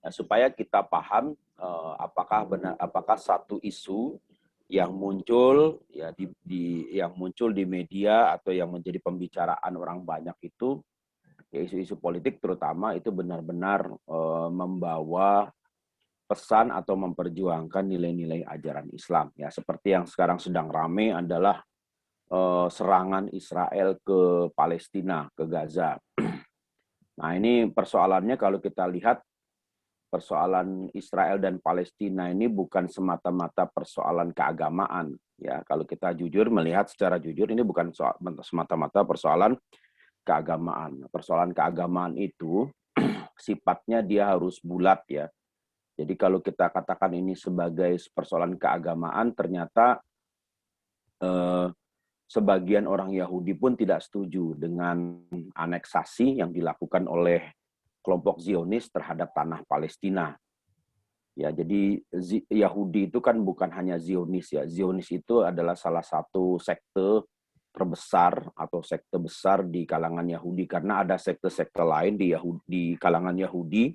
supaya kita paham apakah satu isu yang muncul yang muncul di media atau yang menjadi pembicaraan orang banyak itu, ya isu-isu politik terutama, itu benar-benar membawa pesan atau memperjuangkan nilai-nilai ajaran Islam. Ya, seperti yang sekarang sedang ramai adalah serangan Israel ke Palestina, ke Gaza. Nah, ini persoalannya kalau kita lihat, persoalan Israel dan Palestina ini bukan semata-mata persoalan keagamaan. Ya, kalau kita jujur melihat secara jujur, ini bukan semata-mata persoalan keagamaan. Persoalan keagamaan itu sifatnya dia harus bulat ya. Jadi kalau kita katakan ini sebagai persoalan keagamaan, ternyata sebagian orang Yahudi pun tidak setuju dengan aneksasi yang dilakukan oleh kelompok Zionis terhadap tanah Palestina. Ya, jadi Yahudi itu kan bukan hanya Zionis ya. Zionis itu adalah salah satu sekte terbesar atau sekte besar di kalangan Yahudi, karena ada sekte-sekte lain di kalangan Yahudi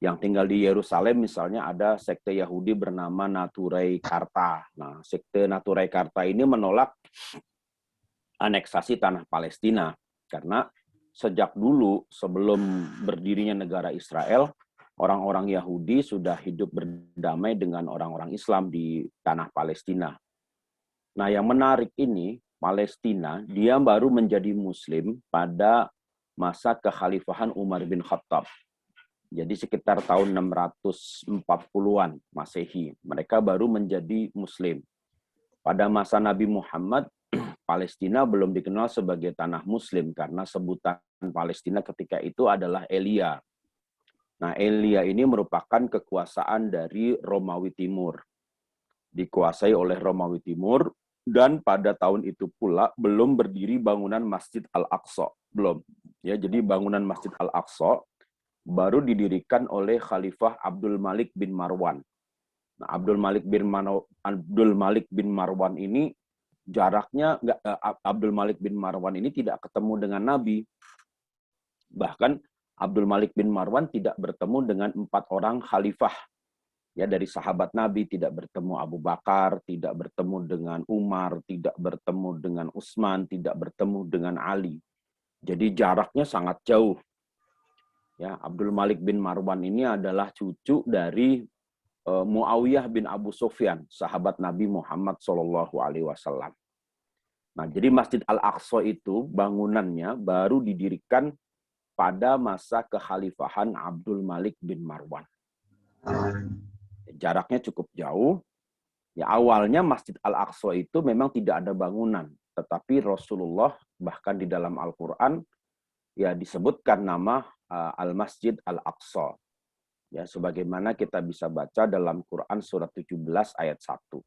yang tinggal di Yerusalem. Misalnya ada sekte Yahudi bernama Naturai Karta. Nah, sekte Naturai Karta ini menolak aneksasi tanah Palestina karena sejak dulu sebelum berdirinya negara Israel, orang-orang Yahudi sudah hidup berdamai dengan orang-orang Islam di tanah Palestina. Nah, yang menarik ini, Palestina dia baru menjadi Muslim pada masa kekhalifahan Umar bin Khattab. Jadi sekitar tahun 640-an Masehi, mereka baru menjadi Muslim. Pada masa Nabi Muhammad, Palestina belum dikenal sebagai tanah Muslim karena sebutan Palestina ketika itu adalah Elia. Nah, Elia ini merupakan kekuasaan dari Romawi Timur. Dikuasai oleh Romawi Timur, dan pada tahun itu pula belum berdiri bangunan Masjid Al-Aqsa. Belum. Ya, jadi bangunan Masjid Al-Aqsa baru didirikan oleh Khalifah Abdul Malik bin Marwan. Nah, Abdul Malik bin Marwan ini jaraknya Abdul Malik bin Marwan ini tidak ketemu dengan Nabi. Bahkan Abdul Malik bin Marwan tidak bertemu dengan 4 orang khalifah. Ya, dari sahabat Nabi tidak bertemu Abu Bakar, tidak bertemu dengan Umar, tidak bertemu dengan Utsman, tidak bertemu dengan Ali. Jadi jaraknya sangat jauh. Ya, Abdul Malik bin Marwan ini adalah cucu dari Muawiyah bin Abu Sufyan, sahabat Nabi Muhammad SAW. Nah, jadi Masjid Al-Aqsa itu bangunannya baru didirikan pada masa kekhalifahan Abdul Malik bin Marwan. Jaraknya cukup jauh. Ya, awalnya Masjid Al-Aqsa itu memang tidak ada bangunan, tetapi Rasulullah bahkan di dalam Al-Quran ya disebutkan nama Al-Masjid Al-Aqsa. Ya, sebagaimana kita bisa baca dalam Quran surat 17 ayat 1.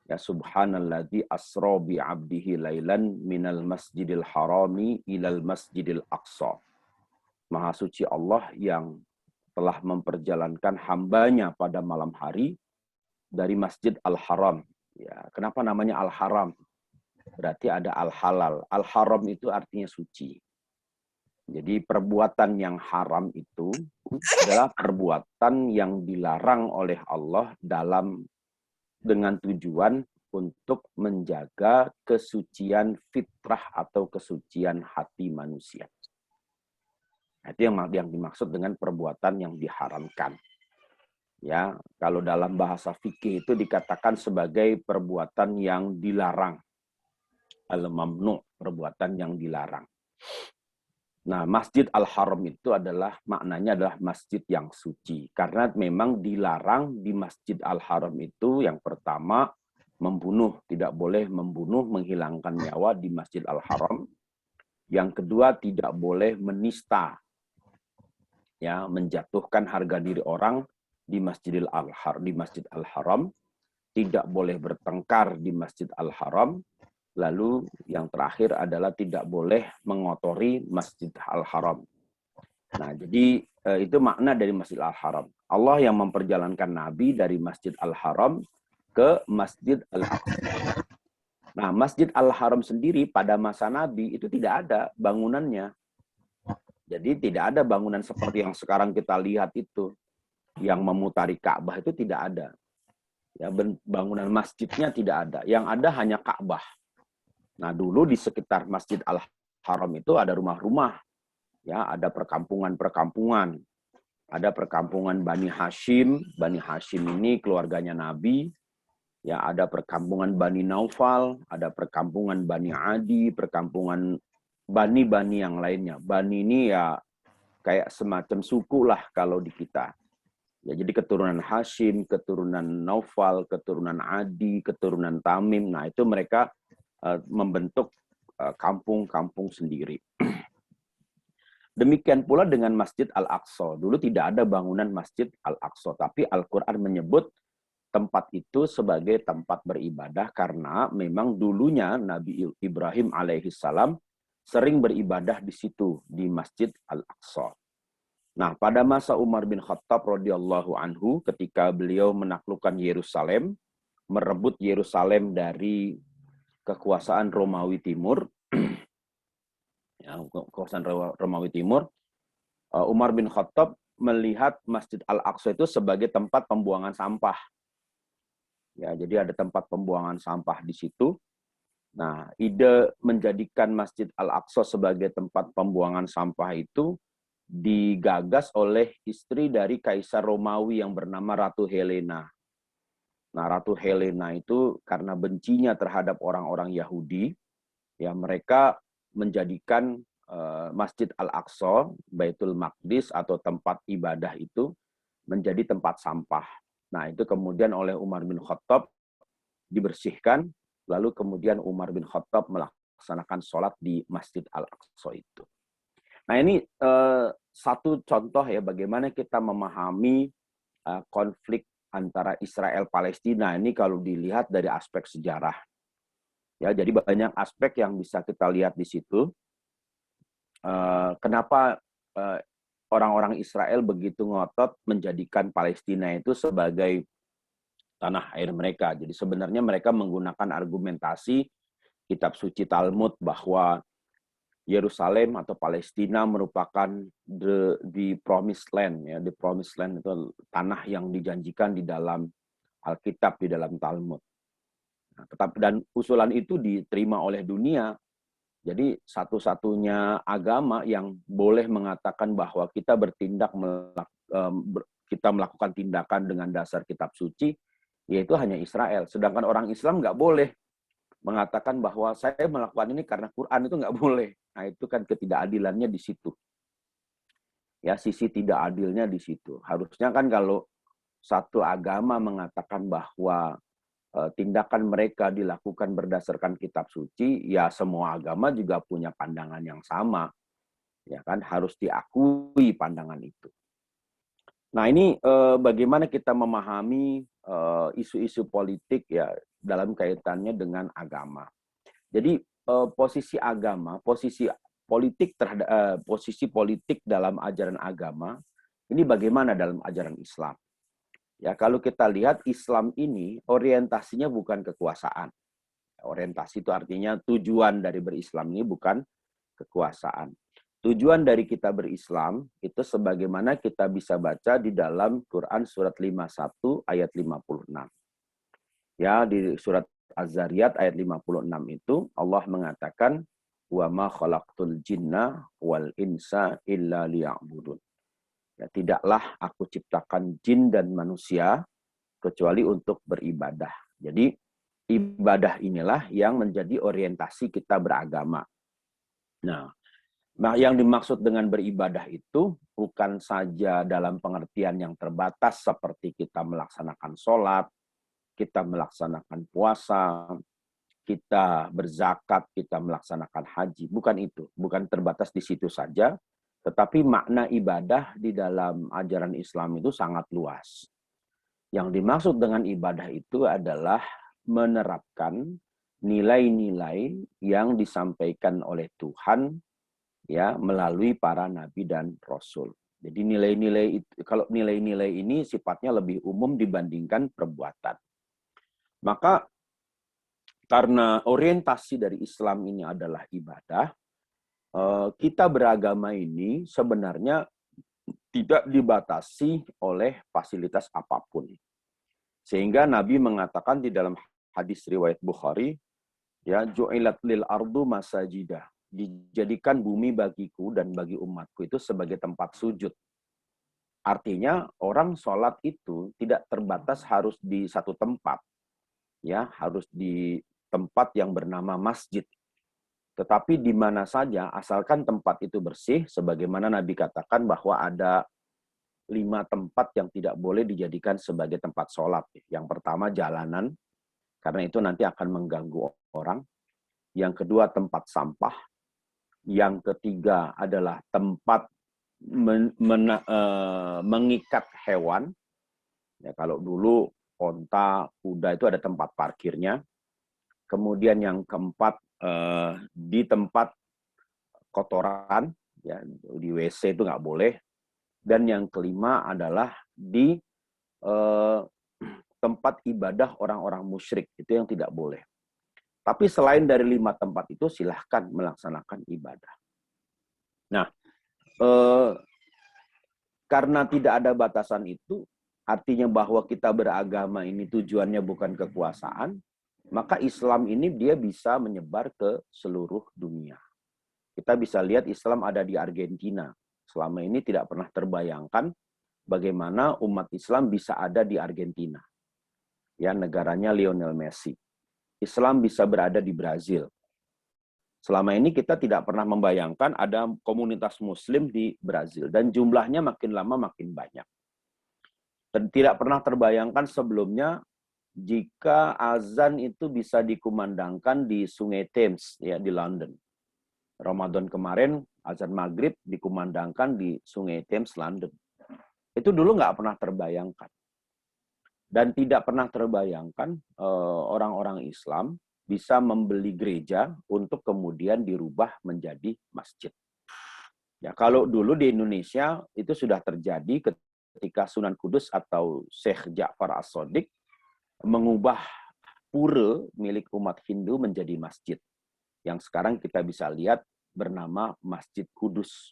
Ya, subhanalladzi asra bi 'abdihi lailan minal masjidil harami ilal masjidil aqsa. Maha suci Allah yang telah memperjalankan hambanya pada malam hari dari Masjid Al-Haram. Ya, kenapa namanya Al-Haram? Berarti ada Al-Halal. Al-Haram itu artinya suci. Jadi perbuatan yang haram itu adalah perbuatan yang dilarang oleh Allah dengan tujuan untuk menjaga kesucian fitrah atau kesucian hati manusia. Itu yang dimaksud dengan perbuatan yang diharamkan. Ya, kalau dalam bahasa fikih itu dikatakan sebagai perbuatan yang dilarang. Al-mamnu, perbuatan yang dilarang. Nah, Masjid Al-Haram itu maknanya adalah masjid yang suci. Karena memang dilarang di Masjid Al-Haram itu yang pertama membunuh. Tidak boleh membunuh, menghilangkan nyawa di Masjid Al-Haram. Yang kedua, tidak boleh menista. Ya, menjatuhkan harga diri orang di Masjid Al-Haram. Tidak boleh bertengkar di Masjid Al-Haram. Lalu yang terakhir adalah tidak boleh mengotori Masjid Al-Haram. Nah, jadi itu makna dari Masjid Al-Haram. Allah yang memperjalankan Nabi dari Masjid Al-Haram ke Masjid Al-Aqsa. Nah, Masjid Al-Haram sendiri pada masa Nabi itu tidak ada bangunannya. Jadi tidak ada bangunan seperti yang sekarang kita lihat itu. yang memutari Ka'bah itu tidak ada. Ya, bangunan masjidnya tidak ada. Yang ada hanya Ka'bah. Nah, dulu di sekitar Masjid Al-Haram itu ada rumah-rumah, ya, ada perkampungan-perkampungan. Ada perkampungan Bani Hashim. Bani Hashim ini keluarganya Nabi. Ya, ada perkampungan Bani Naufal, ada perkampungan Bani Adi, perkampungan Bani-Bani yang lainnya. Bani ini ya kayak semacam suku lah kalau di kita. Ya, jadi keturunan Hashim, keturunan Naufal, keturunan Adi, keturunan Tamim. Nah, itu mereka membentuk kampung-kampung sendiri. Demikian pula dengan Masjid Al-Aqsa. Dulu tidak ada bangunan Masjid Al-Aqsa, tapi Al-Quran menyebut tempat itu sebagai tempat beribadah karena memang dulunya Nabi Ibrahim alaihissalam sering beribadah di situ, di Masjid Al-Aqsa. Nah, pada masa Umar bin Khattab radhiyallahu anhu, ketika beliau menaklukkan Yerusalem, merebut Yerusalem dari kekuasaan Romawi Timur, ya, kekuasaan Romawi Timur, Umar bin Khattab melihat Masjid Al-Aqsa itu sebagai tempat pembuangan sampah. Ya, jadi ada tempat pembuangan sampah di situ. Nah, ide menjadikan Masjid Al-Aqsa sebagai tempat pembuangan sampah itu digagas oleh istri dari Kaisar Romawi yang bernama Ratu Helena. Nah, Ratu Helena itu karena bencinya terhadap orang-orang Yahudi, ya mereka menjadikan Masjid Al-Aqsa, Baitul Maqdis atau tempat ibadah itu menjadi tempat sampah. Nah, itu kemudian oleh Umar bin Khattab dibersihkan, lalu kemudian Umar bin Khattab melaksanakan sholat di Masjid Al-Aqsa itu. Nah, ini satu contoh ya bagaimana kita memahami konflik antara Israel Palestina ini kalau dilihat dari aspek sejarah. Ya, jadi banyak aspek yang bisa kita lihat di situ. Kenapa orang-orang Israel begitu ngotot menjadikan Palestina itu sebagai tanah air mereka. Jadi sebenarnya mereka menggunakan argumentasi kitab suci Talmud bahwa Yerusalem atau Palestina merupakan the promised land, ya, the promised land itu tanah yang dijanjikan di dalam Alkitab, di dalam Talmud. Nah, dan usulan itu diterima oleh dunia. Jadi satu-satunya agama yang boleh mengatakan bahwa kita kita melakukan tindakan dengan dasar kitab suci, yaitu hanya Israel. Sedangkan orang Islam nggak boleh mengatakan bahwa saya melakukan ini karena Quran, itu nggak boleh. Nah, itu kan ketidakadilannya di situ. Ya, sisi tidak adilnya di situ. Harusnya kan kalau satu agama mengatakan bahwa tindakan mereka dilakukan berdasarkan kitab suci, ya semua agama juga punya pandangan yang sama. Ya kan, harus diakui pandangan itu. Nah, ini bagaimana kita memahami isu-isu politik ya dalam kaitannya dengan agama. Jadi posisi agama, posisi politik dalam ajaran agama ini bagaimana dalam ajaran Islam? Ya, kalau kita lihat Islam ini orientasinya bukan kekuasaan. Orientasi itu artinya tujuan dari berislam ini bukan kekuasaan. Tujuan dari kita berislam itu sebagaimana kita bisa baca di dalam Quran surat 51 ayat 56. Ya, di surat Az-Zariyat ayat 56 itu Allah mengatakan wa ma khalaqtul jinna wal insa illa liya'budun. Ya, tidaklah aku ciptakan jin dan manusia kecuali untuk beribadah. Jadi ibadah inilah yang menjadi orientasi kita beragama. Nah, yang dimaksud dengan beribadah itu bukan saja dalam pengertian yang terbatas seperti kita melaksanakan sholat, kita melaksanakan puasa, kita berzakat, kita melaksanakan haji. Bukan itu, bukan terbatas di situ saja. Tetapi makna ibadah di dalam ajaran Islam itu sangat luas. Yang dimaksud dengan ibadah itu adalah menerapkan nilai-nilai yang disampaikan oleh Tuhan ya melalui para nabi dan rasul. Jadi nilai-nilai itu, kalau nilai-nilai ini sifatnya lebih umum dibandingkan perbuatan. Maka karena orientasi dari Islam ini adalah ibadah, kita beragama ini sebenarnya tidak dibatasi oleh fasilitas apapun. Sehingga Nabi mengatakan di dalam hadis riwayat Bukhari, ya, ju'ilat lil ardu masajidah, dijadikan bumi bagiku dan bagi umatku itu sebagai tempat sujud. Artinya orang sholat itu tidak terbatas harus di satu tempat, ya, harus di tempat yang bernama masjid. Tetapi di mana saja, asalkan tempat itu bersih, sebagaimana Nabi katakan bahwa ada 5 tempat yang tidak boleh dijadikan sebagai tempat sholat. Yang pertama jalanan, karena itu nanti akan mengganggu orang. Yang kedua tempat sampah. Yang ketiga adalah tempat mengikat hewan. Ya, kalau dulu onta, kuda itu ada tempat parkirnya. Kemudian yang keempat, di tempat kotoran, ya, di WC itu nggak boleh. Dan yang kelima adalah di tempat ibadah orang-orang musyrik, itu yang tidak boleh. Tapi selain dari 5 tempat itu, silahkan melaksanakan ibadah. Nah, karena tidak ada batasan itu, artinya bahwa kita beragama ini tujuannya bukan kekuasaan, maka Islam ini dia bisa menyebar ke seluruh dunia. Kita bisa lihat Islam ada di Argentina. Selama ini tidak pernah terbayangkan bagaimana umat Islam bisa ada di Argentina. Ya, negaranya Lionel Messi. Islam bisa berada di Brazil. Selama ini kita tidak pernah membayangkan ada komunitas Muslim di Brazil. Dan jumlahnya makin lama makin banyak. Dan tidak pernah terbayangkan sebelumnya jika azan itu bisa dikumandangkan di Sungai Thames, ya, di London. Ramadan kemarin, azan maghrib dikumandangkan di Sungai Thames, London. Itu dulu nggak pernah terbayangkan. Dan tidak pernah terbayangkan orang-orang Islam bisa membeli gereja untuk kemudian dirubah menjadi masjid. Ya, kalau dulu di Indonesia itu sudah terjadi ketika Sunan Kudus atau Syekh Ja'far As-Shadiq mengubah pura milik umat Hindu menjadi masjid. Yang sekarang kita bisa lihat bernama Masjid Kudus.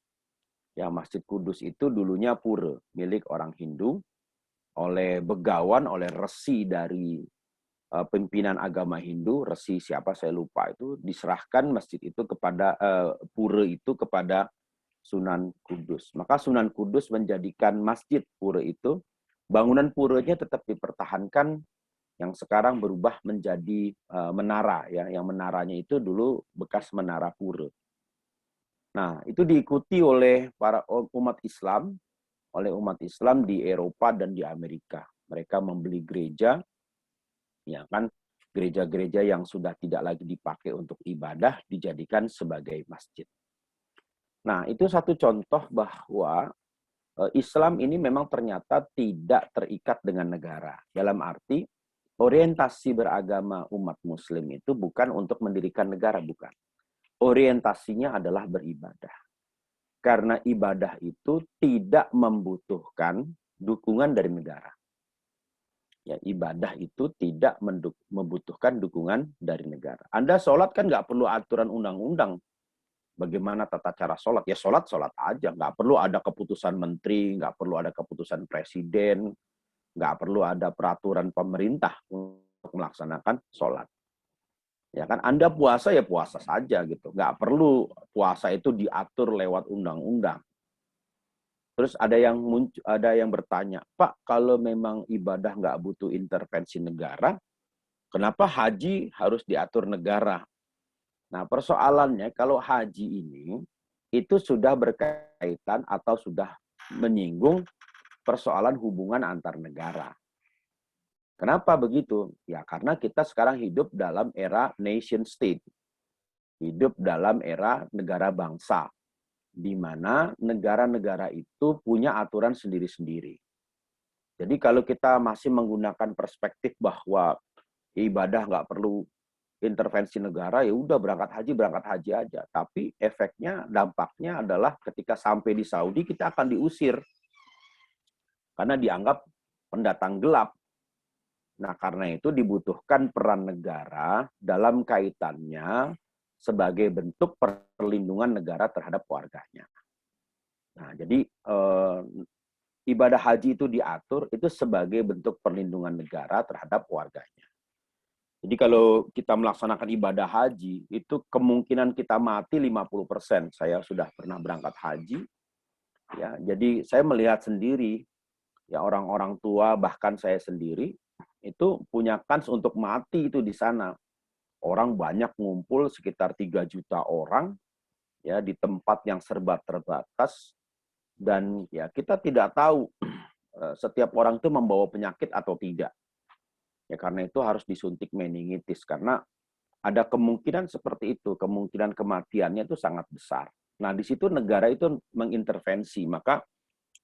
Ya, Masjid Kudus itu dulunya pura milik orang Hindu, oleh begawan, oleh resi dari pimpinan agama Hindu, resi siapa saya lupa itu, diserahkan masjid itu kepada pura itu kepada Sunan Kudus. Maka Sunan Kudus menjadikan masjid pura itu, bangunan puranya tetap dipertahankan, yang sekarang berubah menjadi menara, ya, yang menaranya itu dulu bekas menara pura. Nah, itu diikuti oleh para umat Islam, di Eropa dan di Amerika. Mereka membeli gereja, ya kan, gereja-gereja yang sudah tidak lagi dipakai untuk ibadah dijadikan sebagai masjid. Nah, itu satu contoh bahwa Islam ini memang ternyata tidak terikat dengan negara. Dalam arti orientasi beragama umat Muslim itu bukan untuk mendirikan negara, bukan. Orientasinya adalah beribadah. Karena ibadah itu tidak membutuhkan dukungan dari negara. Ya, ibadah itu tidak membutuhkan dukungan dari negara. Anda sholat kan nggak perlu aturan undang-undang. Bagaimana tata cara sholat? Ya sholat aja. Nggak perlu ada keputusan menteri, nggak perlu ada keputusan presiden, nggak perlu ada peraturan pemerintah untuk melaksanakan sholat. Ya kan, Anda puasa ya puasa saja gitu. Nggak perlu puasa itu diatur lewat undang-undang. Terus ada yang bertanya, Pak, kalau memang ibadah nggak butuh intervensi negara, kenapa haji harus diatur negara? Nah, persoalannya kalau haji ini itu sudah berkaitan atau sudah menyinggung persoalan hubungan antar negara. Kenapa begitu? Ya karena kita sekarang hidup dalam era nation state. Hidup dalam era negara bangsa. Di mana negara-negara itu punya aturan sendiri-sendiri. Jadi kalau kita masih menggunakan perspektif bahwa ibadah nggak perlu intervensi negara, ya udah berangkat haji aja. Tapi efeknya, dampaknya adalah ketika sampai di Saudi kita akan diusir. Karena dianggap pendatang gelap. Nah, karena itu dibutuhkan peran negara dalam kaitannya sebagai bentuk perlindungan negara terhadap warganya. Nah, jadi ibadah haji itu diatur itu sebagai bentuk perlindungan negara terhadap warganya. Jadi kalau kita melaksanakan ibadah haji, itu kemungkinan kita mati 50%. Saya sudah pernah berangkat haji, ya. Jadi saya melihat sendiri, ya, orang-orang tua, bahkan saya sendiri, itu punya kans untuk mati itu di sana. Orang banyak ngumpul, sekitar 3 juta orang, ya, di tempat yang serba terbatas, dan ya kita tidak tahu setiap orang itu membawa penyakit atau tidak. Ya, karena itu harus disuntik meningitis, karena ada kemungkinan seperti itu, kemungkinan kematiannya itu sangat besar. Nah, di situ negara itu mengintervensi. Maka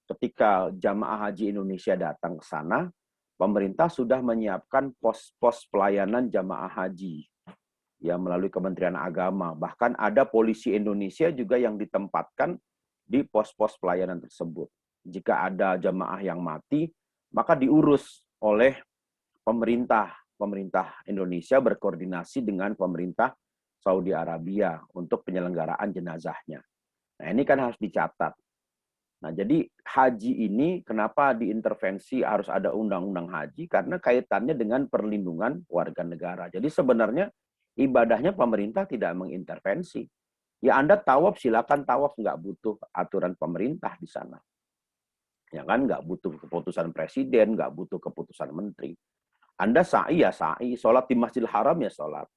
ketika jamaah haji Indonesia datang ke sana, pemerintah sudah menyiapkan pos-pos pelayanan jamaah haji, ya, melalui Kementerian Agama. Bahkan ada polisi Indonesia juga yang ditempatkan di pos-pos pelayanan tersebut. Jika ada jamaah yang mati, maka diurus oleh pemerintah Indonesia berkoordinasi dengan pemerintah Saudi Arabia untuk penyelenggaraan jenazahnya. Nah, ini kan harus dicatat. Nah, jadi haji ini kenapa diintervensi harus ada undang-undang haji? Karena kaitannya dengan perlindungan warga negara. Jadi sebenarnya ibadahnya pemerintah tidak mengintervensi. Ya, Anda tawaf, silakan tawaf, nggak butuh aturan pemerintah di sana. Ya kan, nggak butuh keputusan presiden, nggak butuh keputusan menteri. Anda sa'i ya sa'i, sholat di Masjidil Haram ya sholat.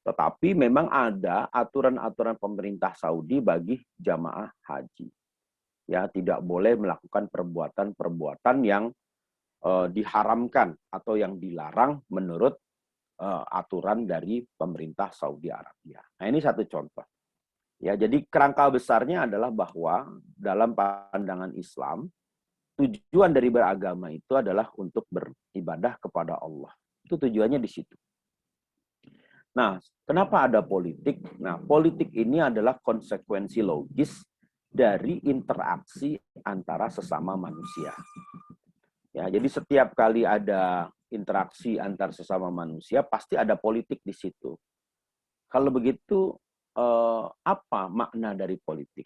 Tetapi memang ada aturan-aturan pemerintah Saudi bagi jamaah haji. Ya, tidak boleh melakukan perbuatan-perbuatan yang diharamkan atau yang dilarang menurut aturan dari pemerintah Saudi Arabia. Nah, ini satu contoh. Ya, jadi kerangka besarnya adalah bahwa dalam pandangan Islam, tujuan dari beragama itu adalah untuk beribadah kepada Allah. Itu tujuannya di situ. Nah, kenapa ada politik? Nah, politik ini adalah konsekuensi logis dari interaksi antara sesama manusia. Ya, jadi setiap kali ada interaksi antar sesama manusia, pasti ada politik di situ. Kalau begitu, apa makna dari politik?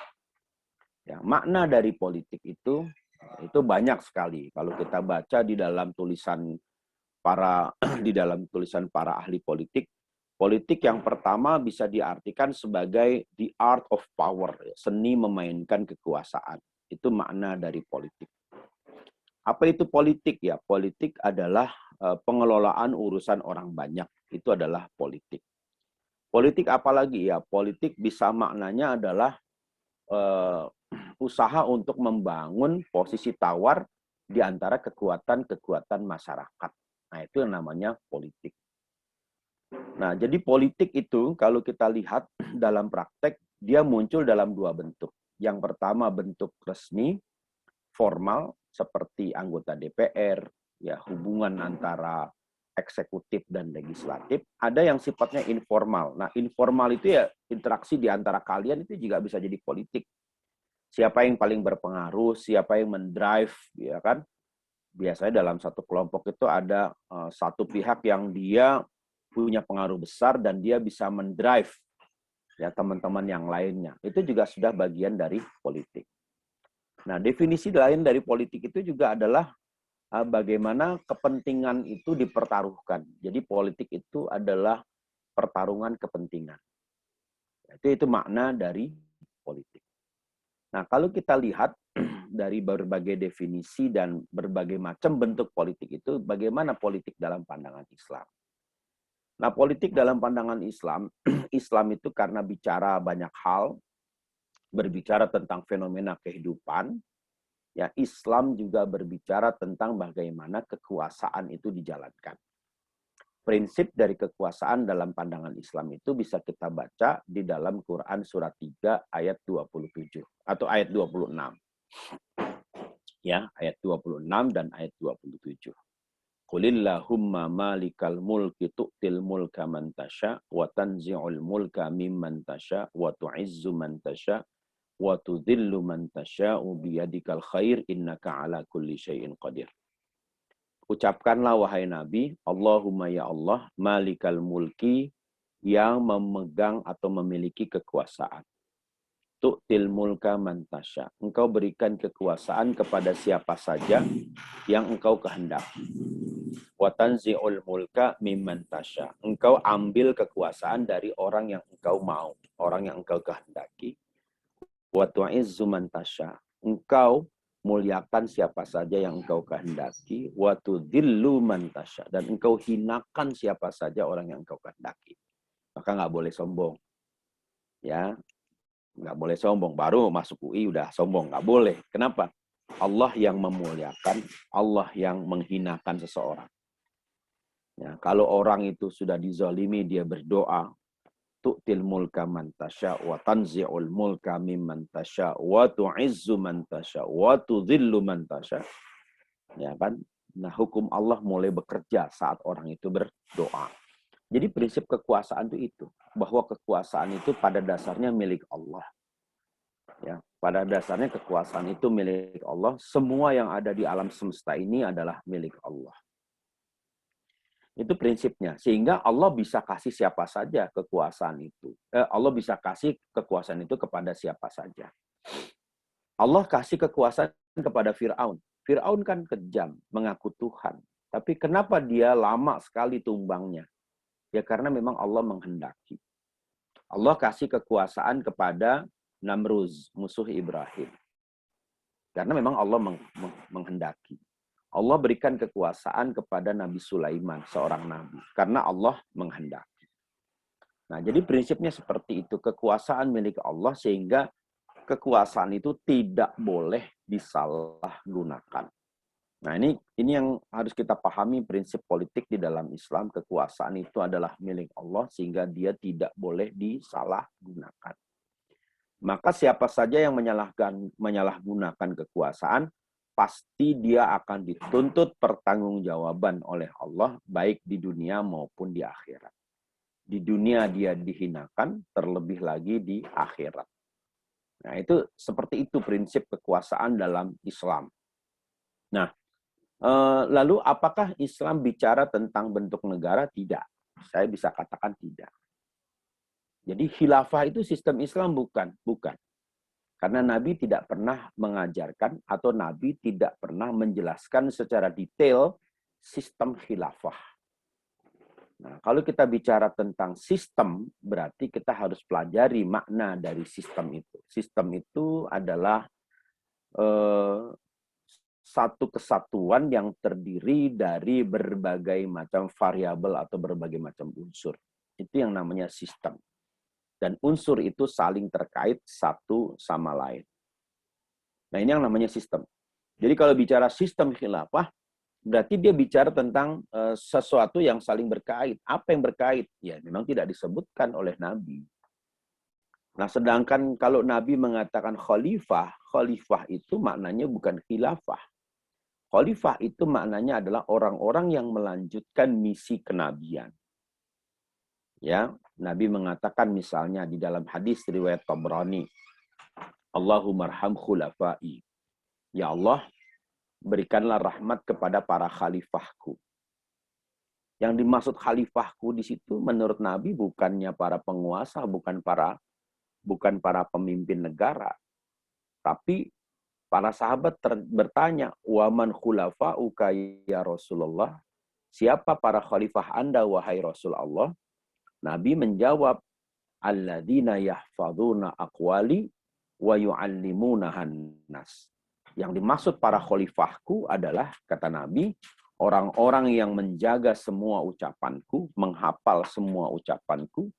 Ya, makna dari politik itu banyak sekali. Kalau kita baca di dalam tulisan para ahli politik, politik yang pertama bisa diartikan sebagai the art of power, seni memainkan kekuasaan. Itu makna dari politik. Apa itu politik? Ya, politik adalah pengelolaan urusan orang banyak. Itu adalah politik. Politik apalagi? Ya, politik bisa maknanya adalah usaha untuk membangun posisi tawar di antara kekuatan-kekuatan masyarakat. Nah, itu yang namanya politik. Nah, jadi politik itu kalau kita lihat dalam praktek, dia muncul dalam dua bentuk. Yang pertama bentuk resmi, formal, seperti anggota DPR, ya, hubungan antara eksekutif dan legislatif. Ada yang sifatnya informal. Nah, informal itu ya interaksi di antara kalian itu juga bisa jadi politik. Siapa yang paling berpengaruh, siapa yang mendrive, ya kan? Biasanya dalam satu kelompok itu ada satu pihak yang dia punya pengaruh besar dan dia bisa mendrive ya teman-teman yang lainnya. Itu juga sudah bagian dari politik. Nah, definisi lain dari politik itu juga adalah bagaimana kepentingan itu dipertaruhkan. Jadi politik itu adalah pertarungan kepentingan. Itu makna dari politik. Nah, kalau kita lihat dari berbagai definisi dan berbagai macam bentuk politik itu, bagaimana politik dalam pandangan Islam? Nah, politik dalam pandangan Islam, Islam itu karena bicara banyak hal, berbicara tentang fenomena kehidupan, ya, Islam juga berbicara tentang bagaimana kekuasaan itu dijalankan. Prinsip dari kekuasaan dalam pandangan Islam itu bisa kita baca di dalam Quran surat 3 ayat 27 atau ayat 26. Ya, ayat 26 dan ayat 27. Qulillahumma malikal mulki tu'til mulka man tasha wa tanzi'ul mulka mimman tasha wa tu'izzu man tasha wa tudhillu man tasha'u biyadikal khair innaka ala kulli syai'in qadir. Ucapkanlah wahai Nabi, Allahumma ya Allah, malikal mulki, yang memegang atau memiliki kekuasaan. tu'til mulka man tasya. Engkau berikan kekuasaan kepada siapa saja yang engkau kehendaki. Wa tanzi'ul mulka mimman tasya. Engkau ambil kekuasaan dari orang yang engkau mau, orang yang engkau kehendaki. Wa tu'izzu man tasya. Engkau muliakan siapa saja yang engkau kehendaki. Wa tudhillu man tasya. Dan engkau hinakan siapa saja orang yang engkau kehendaki. Maka nggak boleh sombong. Ya, nggak boleh sombong. Baru masuk UI udah sombong. Nggak boleh. Kenapa? Allah yang memuliakan, Allah yang menghinakan seseorang. Ya, kalau orang itu sudah dizalimi, dia berdoa, tu'til mulka man tasya wa tanzi'ul mulka mimman tasya wa tu'izzu man tasya wa tudhillu man tasya. Ya kan? Nah, hukum Allah mulai bekerja saat orang itu berdoa. Jadi prinsip kekuasaan itu bahwa kekuasaan itu pada dasarnya milik Allah. Ya, pada dasarnya kekuasaan itu milik Allah. Semua yang ada di alam semesta ini adalah milik Allah. Itu prinsipnya. Sehingga Allah bisa kasih siapa saja kekuasaan itu. Allah bisa kasih kekuasaan itu kepada siapa saja. Allah kasih kekuasaan kepada Fir'aun. Fir'aun kan kejam, mengaku Tuhan. Tapi kenapa dia lama sekali tumbangnya? Ya karena memang Allah menghendaki. Allah kasih kekuasaan kepada Namruz, musuh Ibrahim. Karena memang Allah menghendaki. Allah berikan kekuasaan kepada Nabi Sulaiman, seorang nabi. Karena Allah menghendaki. Nah, jadi prinsipnya seperti itu. Kekuasaan milik Allah sehingga kekuasaan itu tidak boleh disalahgunakan. Nah, ini yang harus kita pahami prinsip politik di dalam Islam. Kekuasaan itu adalah milik Allah sehingga dia tidak boleh disalahgunakan. Maka siapa saja yang menyalahgunakan kekuasaan, pasti dia akan dituntut pertanggungjawaban oleh Allah, baik di dunia maupun di akhirat. Di dunia dia dihinakan, terlebih lagi di akhirat. Nah, itu seperti itu prinsip kekuasaan dalam Islam. Nah, lalu apakah Islam bicara tentang bentuk negara? Tidak. Saya bisa katakan tidak. Jadi khilafah itu sistem Islam bukan. Karena Nabi tidak pernah mengajarkan atau Nabi tidak pernah menjelaskan secara detail sistem khilafah. Nah, kalau kita bicara tentang sistem, berarti kita harus pelajari makna dari sistem itu. Sistem itu adalah satu kesatuan yang terdiri dari berbagai macam variabel atau berbagai macam unsur. Itu yang namanya sistem. Dan unsur itu saling terkait satu sama lain. Nah, ini yang namanya sistem. Jadi kalau bicara sistem khilafah, berarti dia bicara tentang sesuatu yang saling berkait. Apa yang berkait? Ya, memang tidak disebutkan oleh Nabi. Nah, sedangkan kalau Nabi mengatakan khalifah, khalifah itu maknanya bukan khilafah. Khalifah itu maknanya adalah orang-orang yang melanjutkan misi kenabian. Ya, Nabi mengatakan misalnya di dalam hadis riwayat Tabrani, Allahumarham khulafai. Ya Allah, berikanlah rahmat kepada para khalifahku. Yang dimaksud khalifahku di situ menurut Nabi bukannya para penguasa, bukan para pemimpin negara. Tapi para sahabat bertanya, "Waman khulafa'uka ya Rasulullah?" Siapa para khalifah Anda wahai Rasulullah? Nabi menjawab, alladzina yahfadzuna aqwali wa yu'allimunahan nas. Yang dimaksud para khalifahku adalah, kata Nabi, orang-orang yang menjaga semua ucapanku, menghafal semua ucapanku,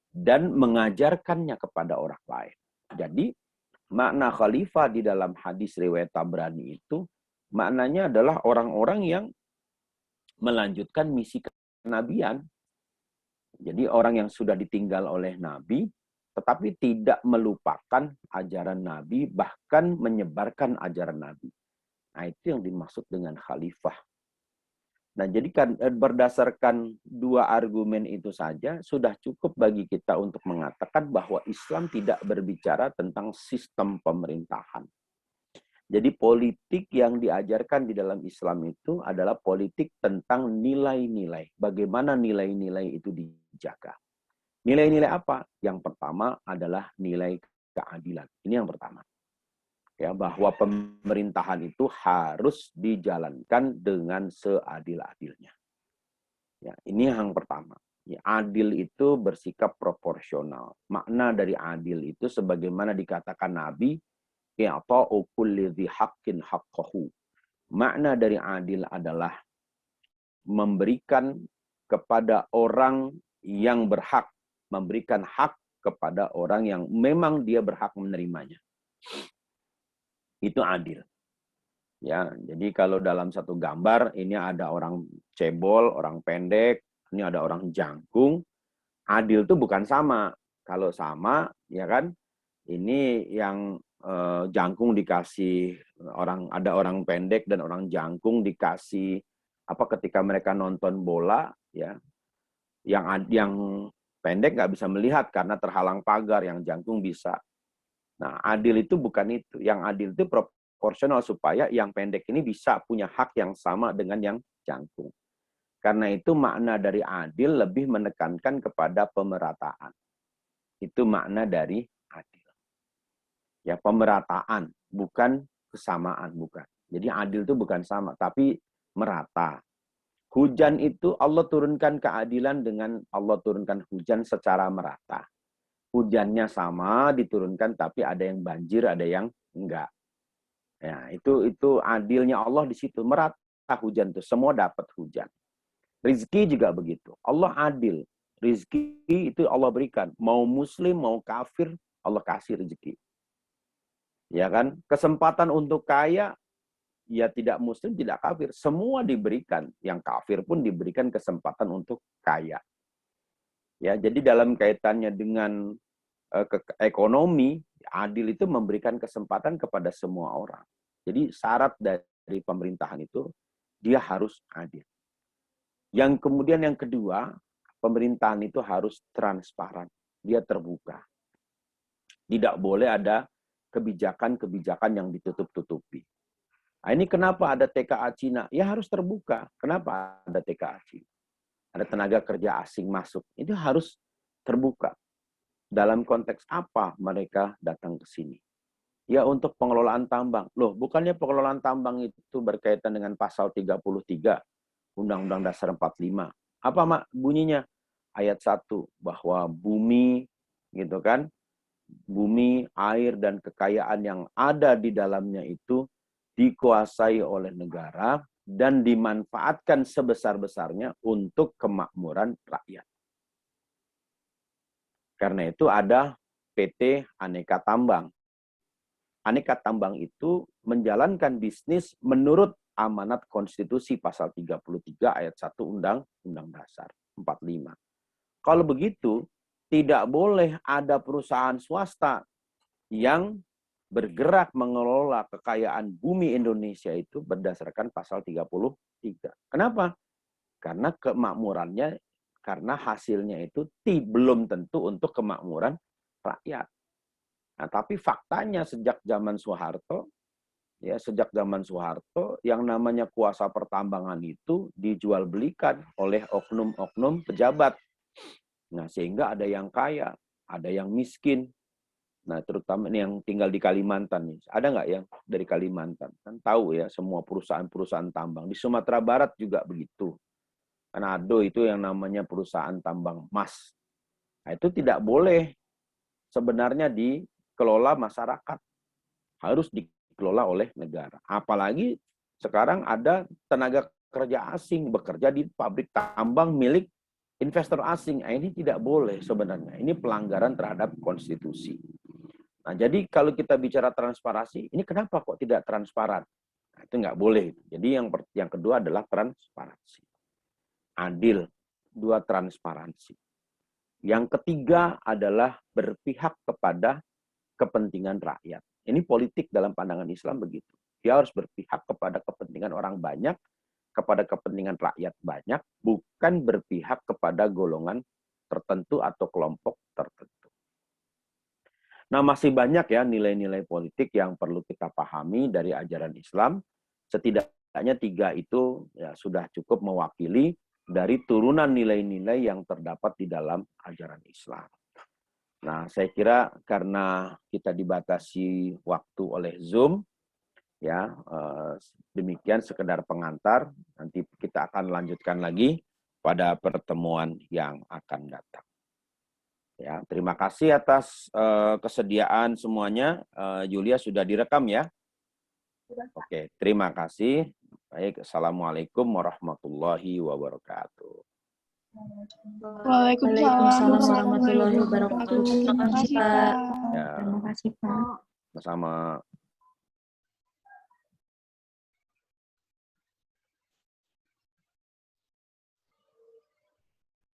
dan mengajarkannya kepada orang lain. Jadi, makna khalifah di dalam hadis riwayat Tabrani itu, maknanya adalah orang-orang yang melanjutkan misi kenabian. Jadi orang yang sudah ditinggal oleh Nabi, tetapi tidak melupakan ajaran Nabi, bahkan menyebarkan ajaran Nabi. Nah, itu yang dimaksud dengan khalifah. Nah, jadi kan berdasarkan dua argumen itu saja, sudah cukup bagi kita untuk mengatakan bahwa Islam tidak berbicara tentang sistem pemerintahan. Jadi politik yang diajarkan di dalam Islam itu adalah politik tentang nilai-nilai. Bagaimana nilai-nilai itu dijaga. Nilai-nilai apa? Yang pertama adalah nilai keadilan. Ini yang pertama. Ya, bahwa pemerintahan itu harus dijalankan dengan seadil-adilnya. Ya, ini yang pertama. Ya, adil itu bersikap proporsional. Makna dari adil itu sebagaimana dikatakan Nabi, i'ta'u kulli dzi haqqin haqqahu. Makna dari adil adalah memberikan kepada orang yang berhak, memberikan hak kepada orang yang memang dia berhak menerimanya. Itu adil. Ya, jadi kalau dalam satu gambar ini ada orang cebol, orang pendek, ini ada orang jangkung. Adil itu bukan sama. Kalau sama, ya kan, ini yang jangkung dikasih ada orang pendek dan orang jangkung dikasih apa ketika mereka nonton bola, ya, yang pendek nggak bisa melihat karena terhalang pagar, yang jangkung bisa. Nah, adil itu bukan itu. Yang adil itu proporsional supaya yang pendek ini bisa punya hak yang sama dengan yang jangkung. Karena itu makna dari adil lebih menekankan kepada pemerataan. Itu makna dari adil. Ya, pemerataan, bukan kesamaan, bukan. Jadi adil itu bukan sama, tapi merata. Hujan itu Allah turunkan keadilan dengan Allah turunkan hujan secara merata. Hujannya sama diturunkan, tapi ada yang banjir, ada yang enggak. Ya, itu adilnya Allah di situ, merata hujan itu, semua dapat hujan. Rizki juga begitu. Allah adil. Rizki itu Allah berikan. Mau muslim, mau kafir, Allah kasih rezeki. Ya kan? Kesempatan untuk kaya, ya tidak muslim, tidak kafir. Semua diberikan. Yang kafir pun diberikan kesempatan untuk kaya. Ya, jadi dalam kaitannya dengan ekonomi, adil itu memberikan kesempatan kepada semua orang. Jadi syarat dari pemerintahan itu, dia harus adil. Yang kemudian yang kedua, pemerintahan itu harus transparan. Dia terbuka. Tidak boleh ada kebijakan-kebijakan yang ditutup-tutupi. Nah, ini kenapa ada TKA Cina? Ya harus terbuka. Kenapa ada TKA Cina? Ada tenaga kerja asing masuk. Itu harus terbuka. Dalam konteks apa mereka datang ke sini? Ya untuk pengelolaan tambang. Loh, bukannya pengelolaan tambang itu berkaitan dengan pasal 33 Undang-Undang Dasar 45. Apa mak bunyinya? Ayat 1 bahwa bumi gitu kan, bumi, air dan kekayaan yang ada di dalamnya itu dikuasai oleh negara dan dimanfaatkan sebesar-besarnya untuk kemakmuran rakyat. Karena itu ada PT Aneka Tambang. Aneka Tambang itu menjalankan bisnis menurut amanat konstitusi pasal 33 ayat 1 Undang-Undang Dasar 45. Kalau begitu, tidak boleh ada perusahaan swasta yang bergerak mengelola kekayaan bumi Indonesia itu berdasarkan pasal 33. Kenapa? Karena kemakmurannya, karena hasilnya itu belum tentu untuk kemakmuran rakyat. Nah, tapi faktanya sejak zaman Soeharto, ya sejak zaman Soeharto, yang namanya kuasa pertambangan itu dijual belikan oleh oknum-oknum pejabat. Nah, sehingga ada yang kaya, ada yang miskin. Nah, terutama ini yang tinggal di Kalimantan nih. Ada nggak yang dari Kalimantan? Kan tahu ya, semua perusahaan-perusahaan tambang. Di Sumatera Barat juga begitu. Manado itu yang namanya perusahaan tambang emas. Nah, itu tidak boleh sebenarnya dikelola masyarakat. Harus dikelola oleh negara. Apalagi sekarang ada tenaga kerja asing bekerja di pabrik tambang milik investor asing. Nah, ini tidak boleh sebenarnya. Ini pelanggaran terhadap konstitusi. Nah, jadi kalau kita bicara transparansi, ini kenapa kok tidak transparan? Nah, itu nggak boleh. Jadi yang kedua adalah transparansi. Adil, dua transparansi. Yang ketiga adalah berpihak kepada kepentingan rakyat. Ini politik dalam pandangan Islam begitu. Dia harus berpihak kepada kepentingan orang banyak, kepada kepentingan rakyat banyak, bukan berpihak kepada golongan tertentu atau kelompok tertentu. Nah, masih banyak ya nilai-nilai politik yang perlu kita pahami dari ajaran Islam. Setidaknya 3 itu ya sudah cukup mewakili dari turunan nilai-nilai yang terdapat di dalam ajaran Islam. Nah, saya kira karena kita dibatasi waktu oleh Zoom, ya demikian sekedar pengantar. Nanti kita akan lanjutkan lagi pada pertemuan yang akan datang. Ya, terima kasih atas kesediaan semuanya. Julia sudah direkam ya? Oke, terima kasih. Baik, assalamualaikum warahmatullahi wabarakatuh. Waalaikumsalam warahmatullahi wabarakatuh. Terima kasih, Pak. Ya, Terima kasih, Pak. sama-sama.